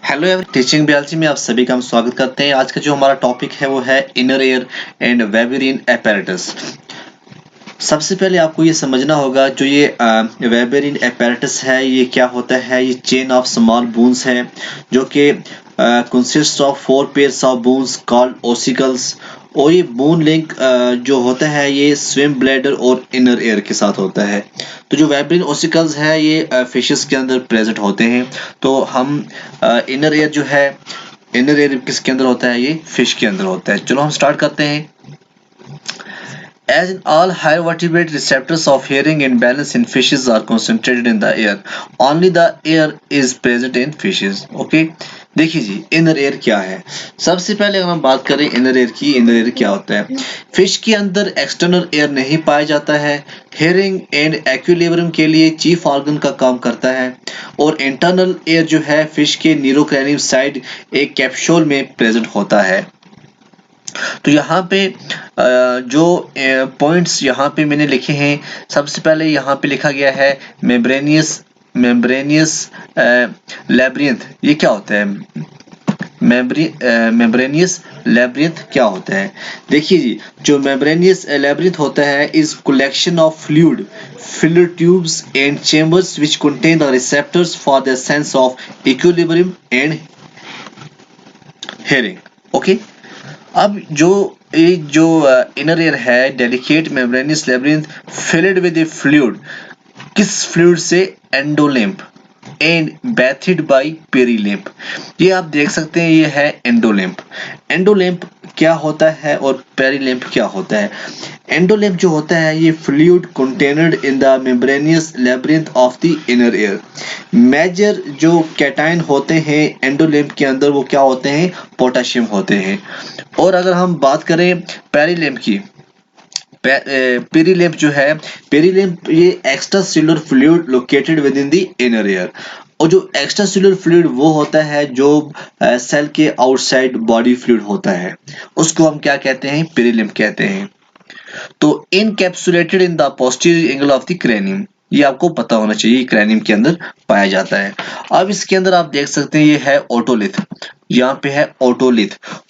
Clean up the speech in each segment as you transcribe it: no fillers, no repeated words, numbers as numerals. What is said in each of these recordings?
Hello every teaching BLC में आप सभी का हम स्वागत करते हैं। आज का जो हमारा टॉपिक है वो है इनर एयर एंड वेबरिन apparatus। सबसे पहले आपको ये समझना होगा जो ये वेबरिन apparatus है ये क्या होता है। ये चेन ऑफ स्मॉल बोन्स है जो कि consist of 4 pairs of bones called ossicles. और ये बोन लिंक जो होता है ये स्विम ब्लैडर और इनर एयर के साथ होता है। तो जो वेबरिन ओसिकल्स है ये फिशेस के अंदर प्रेजेंट होते हैं। तो हम इनर एयर जो है इनर एयर किसके अंदर होता है, ये फिश के अंदर होता है। चलो हम स्टार्ट करते हैं। As in all higher vertebrate, receptors of hearing and balance in fishes are concentrated in the air. Only the air is present in fishes. Okay? देखिए जी, इनर एयर क्या है। सबसे पहले अगर हम बात करें इनर एयर की, इनर एयर क्या होता है। फिश के अंदर एक्सटर्नल एयर नहीं पाया जाता है। हेयरिंग एंड एक्विलिब्रियम के लिए चीफ ऑर्गन का काम करता है। और इंटरनल एयर जो है फिश के न्यूरोक्रैनियम साइड एक कैप्सूल में प्रेजेंट होता है। तो यहाँ पे जो पॉइंट्स यहाँ पे मैंने लिखे हैं, सबसे पहले यहाँ पे लिखा गया है मेम्ब्रेनियस लैब्रिंथ। ये क्या होता है? मेम्ब्रेनियस लैब्रिंथ क्या होता है? देखिए जी, जो मेम्ब्रेनियस लैब्रिंथ होता है is collection of fluid filler tubes and chambers which contain the receptors for the sense of equilibrium and hearing. Okay? अब जो इनर एयर है delicate membranous labyrinth filled with a fluid, किस fluid से? Endolymph and bathed by perilymph. ये आप देख सकते हैं, ये है एंडोलिम्फ। एंडोलिम्फ क्या होता है और पेरिलिम्फ क्या होता है? एंडोलिम्फ जो होता है ये fluid contained in the membranous labyrinth of the inner ear. Major जो कैटायन होते हैं एंडोलिम्फ के अंदर वो क्या होते हैं? पोटेशियम होते हैं। और अगर हम बात करें पेरिलिम्फ की, पेरिलिम्फ जो है, पेरिलिम्फ ये extra cellular fluid located with in the inner air. और जो एक्स्ट्रा सेलुलर फ्लूइड वो होता है जो सेल के आउटसाइड बॉडी फ्लूइड होता है, उसको हम क्या कहते हैं? पेरिलिम्फ कहते हैं। तो encapsulated in the posterior angle of the cranium, ये आपको पता होना चाहिए, क्रैनियम के अंदर पाया जाता है। अब इसके अंदर आप देख सकते हैं ये है ओटोलिथ। यहाँ पे है otolith.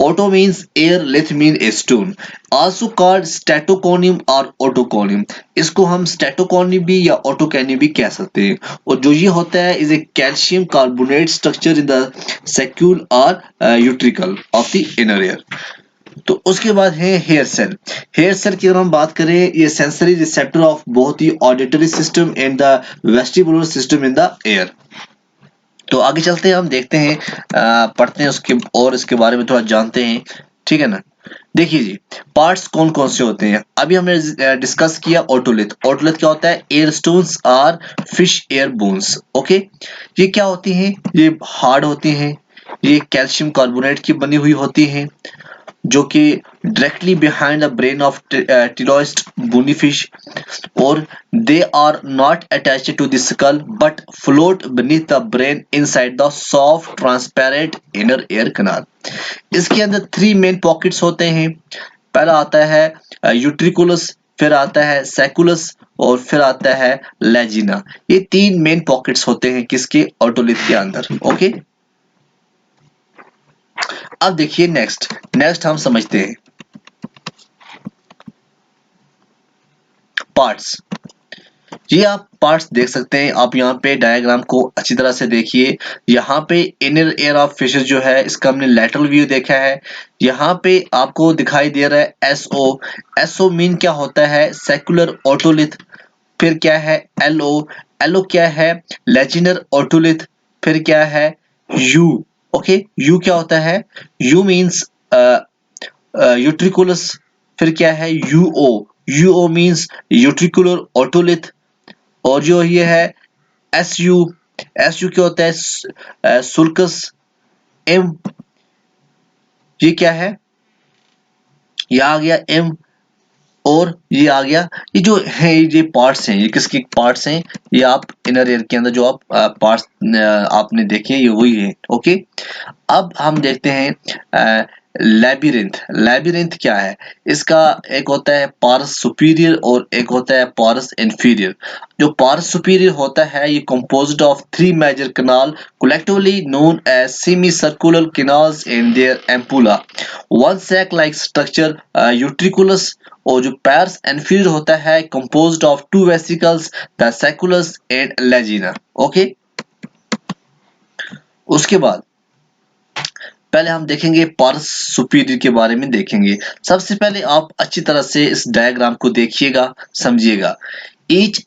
Oto means ear, lith mean a stone. Also called statoconium और ओटोकोनियम। इसको हम स्टेटोकोनियम भी या ओटोकोनियम भी कह सकते हैं। और जो ये होता है is a calcium carbonate structure in the saccule और utricle of the inner ear. तो उसके बाद है हेयर सेल। हेयर सेल की अगर हम बात करें, ये sensory receptor of both the auditory system and the vestibular system in the air. तो आगे चलते हैं, हम देखते हैं, पढ़ते हैं उसके और इसके बारे में थोड़ा जानते हैं। ठीक है ना। देखिए जी, पार्ट्स कौन कौन से होते हैं। अभी हमने डिस्कस किया ओटोलिथ। ओटोलिथ क्या होता है? एयर स्टोन्स और फिश एयर बोन्स। ओके, ये क्या होती हैं? ये हार्ड होती हैं, ये कैल्शियम कार्बोनेट की बनी हुई होती हैं, जो कि directly behind the brain of teleost bony fish. और they are not attached to the skull but float beneath the brain inside the soft transparent inner ear canal. इसके अंदर 3 मेन पॉकेट्स होते हैं। पहला आता है यूट्रिकुलस, फिर आता है सैकुलस और फिर आता है लेजिना। ये 3 मेन पॉकेट्स होते हैं किसके? ओटोलिथ के अंदर। ओके, अब देखिए नेक्स्ट हम समझते हैं पार्ट्स। ये आप पार्ट्स देख सकते हैं। आप यहाँ पे डायग्राम को अच्छी तरह से देखिए। यहाँ पे इनर एयर ऑफ फिशेस जो है इसका हमने लैटरल व्यू देखा है। यहाँ पे आपको दिखाई दे रहा है एसओ। एसओ मीन क्या होता है? Saccular otolith. फिर क्या है? एलओ। एलओ क्या है? Lagenar otolith. फिर क्या है? यू। ओके, यू क्या होता है? U means utriculus. फिर क्या है? UO. UO means utricular otolith. और जो ये है एस यू। एस यू क्या होता है? सुल्कस। एम, ये क्या है? ये आ गया एम। और ये आ गया, ये जो है ये पार्ट्स हैं, ये किसके पार्ट्स हैं? ये आप इनर एयर के अंदर जो आप पार्ट्स आपने देखे ये वही है। ओके, अब हम देखते हैं लैबिरिंथ क्या है? इसका एक होता है पारस सुपीरियर और एक होता है पारस इंफीरियर। जो पारस सुपीरियर होता है ये composed of three major canal collectively known as semicircular canals in their ampulla, one sac like structure utriculus। और जो पारस इंफीरियर होता है composed of two vesicles the sacculus and lagina। Okay, उसके बाद पहले हम देखेंगे पारस सुपीरियर के बारे में देखेंगे। सबसे पहले आप अच्छी तरह से इस डायग्राम को देखिएगा, समझिएगा। Each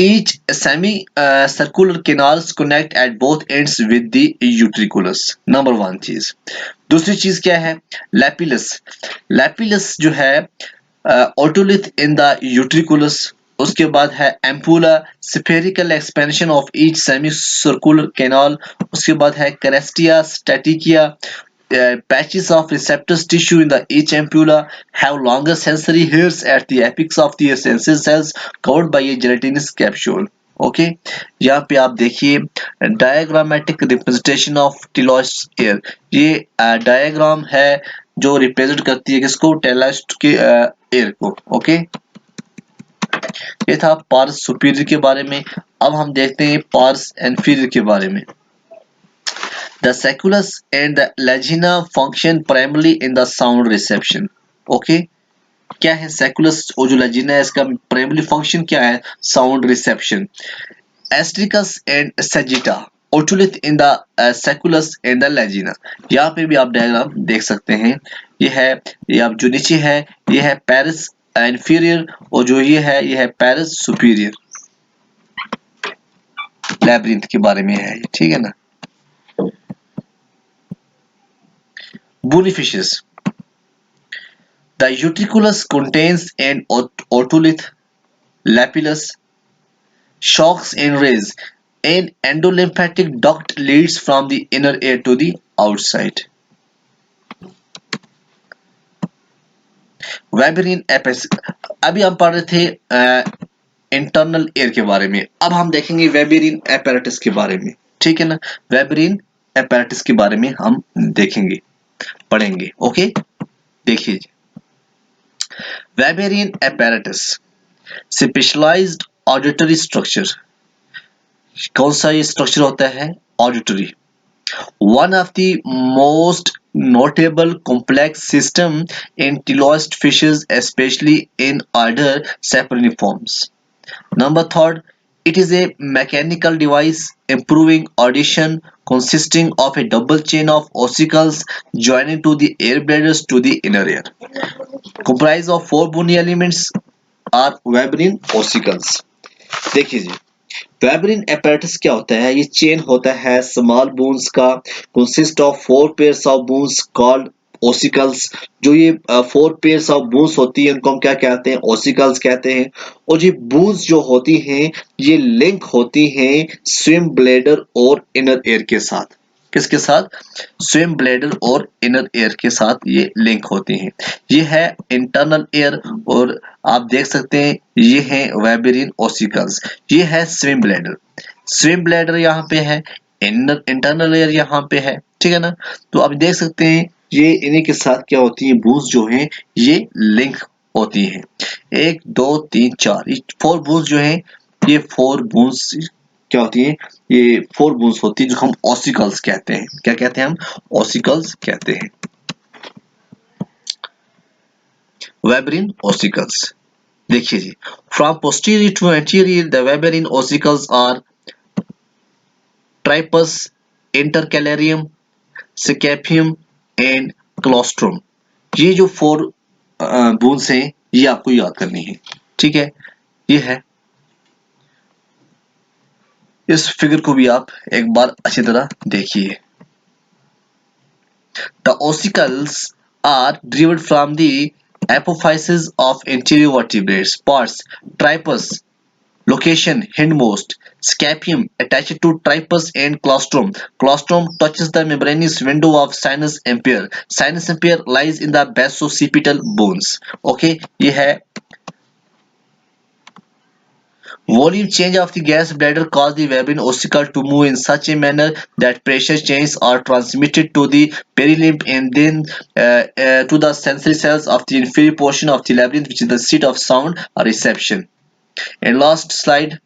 each semi circular canals connect at both ends with the utriculus. Number one चीज। दूसरी चीज क्या है? लैपिलस। लैपिलस जो है ओटोलिथ इन द यूट्रिकुलस। उसके बाद है ampulla, spherical expansion of each semi circular canal. उसके बाद है कैरेस्टिया, स्टैटिकिया, patches of receptors tissue in the each ampulla have longer sensory hairs at the apex of the sensory cells covered by a gelatinous capsule। Okay, यहाँ पे आप देखिए diagrammatic representation of telos air. ये diagram है जो represent करती है किसको? टेलोस के एयर को। ओके, ये था पार्स सुपीरियर के बारे में। अब हम देखते हैं पार्स इंफीरियर के बारे में। The sacculus and the lagina function primarily in the sound reception। Okay, क्या है सैकुलस और जो लजीना है इसका प्राइमरी फंक्शन क्या है? Sound reception. Asteriscus and sagitta otolith in the sacculus and the lagena. यहाँ पे भी आप डायग्राम देख सकते हैं। ये आप जो नीचे है ये है पैरिस इंफीरियर और जो ये है पैरिस सुपीरियर। लैब्रिंथ के बारे में है, ठीक है ना। Bonifacius। The utriculus contains an otolith, lapillus, shocks and rays. An endolymphatic duct leads from the inner ear to the outside। Weberian apparatus। अभी हम पढ़ रहे थे इंटरनल एयर के बारे में, अब हम देखेंगे वेबेरिन apparatus के बारे में, ठीक है ना। वेबेरिन apparatus के बारे में हम देखेंगे, पढ़ेंगे। ओके, देखिए Weberian apparatus specialised auditory structure. कौन सा ये स्ट्रक्चर होता है? Auditory. One of the most notable complex system in teleost fishes, especially in order Saprophytes। Number third, it is a mechanical device improving audition consisting of a double chain of ossicles joining to the air bladders to the inner ear, comprised of four bony elements are Weberian ossicles। देखिए जी, वेबरिन apparatus क्या होता है? ये chain होता है small bones का, consist of four pairs of bones called ossicles. जो ये फोर पेयर्स ऑफ बोन्स होती है उनको हम क्या कहते हैं? ओसिकल्स कहते हैं। और ये बोन्स जो होती हैं ये लिंक होती हैं स्विम ब्लैडर और इनर एयर के साथ। किसके साथ? स्विम ब्लैडर और इनर एयर के साथ ये लिंक होती हैं। ये है इंटरनल एयर और आप देख सकते हैं ये है वेबेरिन ओसिकल्स। ये है स्विम ब्लैडर। स्विम ब्लैडर यहाँ पे है, इंटरनल एयर यहाँ पे है, ठीक है ना। तो आप देख सकते हैं ये इन्हीं के साथ क्या होती है? बूंस जो है ये लिंक होती हैं। एक दो तीन चार, ये फोर बूंस जो है ये फोर बूंस क्या होती है? ये फोर बूंस होती है जो हम ऑसिकल्स कहते हैं। क्या कहते हैं हम? ऑसिकल्स कहते हैं। वेबरिन ऑसिकल्स देखिए जी, from posterior to anterior the weberian ossicles are tripus, intercalarium, scaphium and claustrum. ये जो फोर बोन्स हैं ये आपको याद करनी है, ठीक है। ये है, इस फिगर को भी आप एक बार अच्छी तरह देखिए। The ossicles are derived from the apophyses of anterior vertebrates parts tripus, location hindmost, scapium attached to tripus and claustrum। Claustrum touches the membranous window of sinus impaired। Sinus impaired lies in the basocipitatal bones। Okay, ये है Volume change of the gas bladder causes the Webern ossicle to move in such a manner that pressure changes are transmitted to the perilimb and then to the sensory cells of the inferior portion of the labyrinth, which is the seat of sound or reception. And last slide.